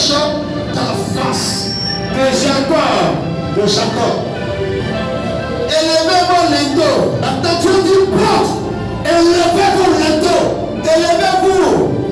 cherchant ta face. De Jacob. Élevez-vous les dos. Attention du porte. Élevez-vous les dos. Élevez-vous.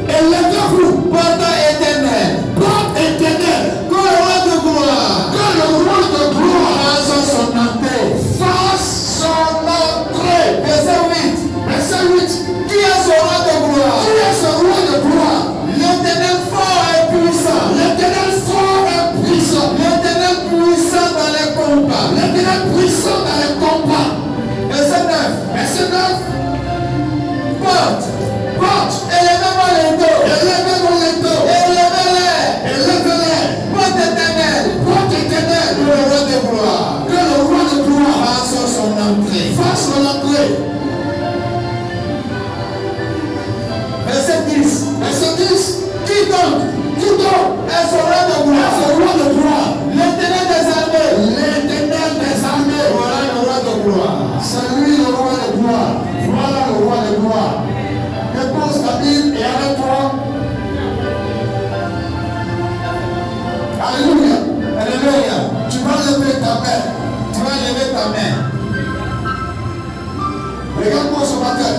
Élevez-vous. Porte éternelle. Porte éternelle. Que le roi de gloire. Que le roi de gloire fasse son entrée. Fasse son entrée. Verset 8. Verset 8. Qui est ce roi de gloire? Qui est ce roi de gloire? L'éternel fort et puissant. L'éternel fort et puissant. L'éternel puissant dans les combats. L'éternel puissant dans les combats. Verset 9. Verset 9. Porte. Porte. Élevez-moi les dos. Élevez-moi les dos. Élevez-les. Élevez-les. Porte éternelle. Porte éternelle. Le roi de gloire. Que le roi de gloire fasse son entrée. Fasse son entrée. Verset 10. Verset 10. Qui donc est ce roi de gloire? Ce roi de gloire. L'éternel des armées. L'éternel des armées. Voilà le roi de gloire. C'est lui le roi de gloire. Voilà le roi de gloire. Dépose ta Bible et arrête-toi. Alléluia. Alléluia. Tu vas lever ta main. Tu vas lever ta main. Regarde-moi ce matin.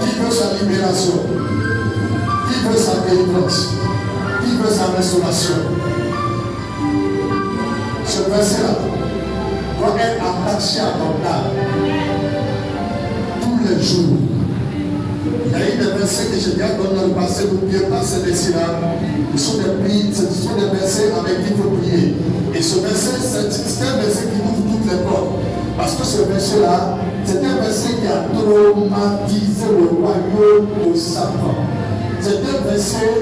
Qui veut sa libération? Qui veut sa délivrance? Qui veut sa restauration? Ce verset-là doit être attaché à ton âme tous les jours. Il y a eu des versets que je garde dans le passé pour bien passer d'ici-là. Ce sont des versets avec qui il faut prier. Et ce verset, c'est un verset qui ouvre toutes les portes. Parce que ce verset-là, c'est un verset qui a traumatisé le royaume de Satan. C'est un verset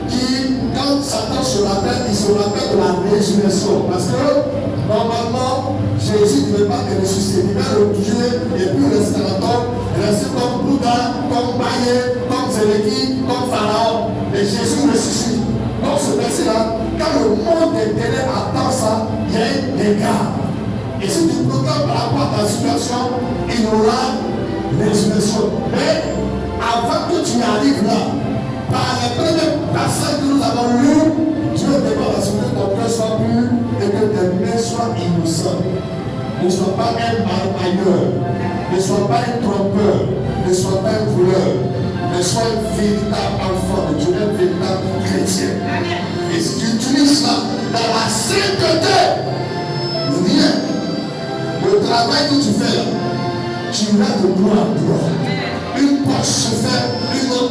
qui, quand Satan se rappelle, il se rappelle de la résurrection. Parce que, normalement, Jésus ne veut pas te ressusciter. Il va le tuer et puis rester dans ton, rester comme Bouddha, comme Baye, comme Zéléki, comme Pharaon. Et Jésus ressuscite. Donc ce verset-là, quand le monde éternel attend ça, il y a un dégât. Et si tu proclames par rapport à ta situation, il y aura résurrection. Mais avant que tu arrives là, par les premiers passages que nous avons lus, Dieu demande à ce que ton cœur soit pur et que tes mains soient innocentes. Ne sois pas un marmailleur, ne sois pas un trompeur, ne sois pas un voleur, mais sois un véritable enfant de Dieu, un véritable chrétien. Et si tu utilises ça dans la sainteté, rien, le travail que tu fais là, tu iras de gloire en gloire. Une porte se fait, une autre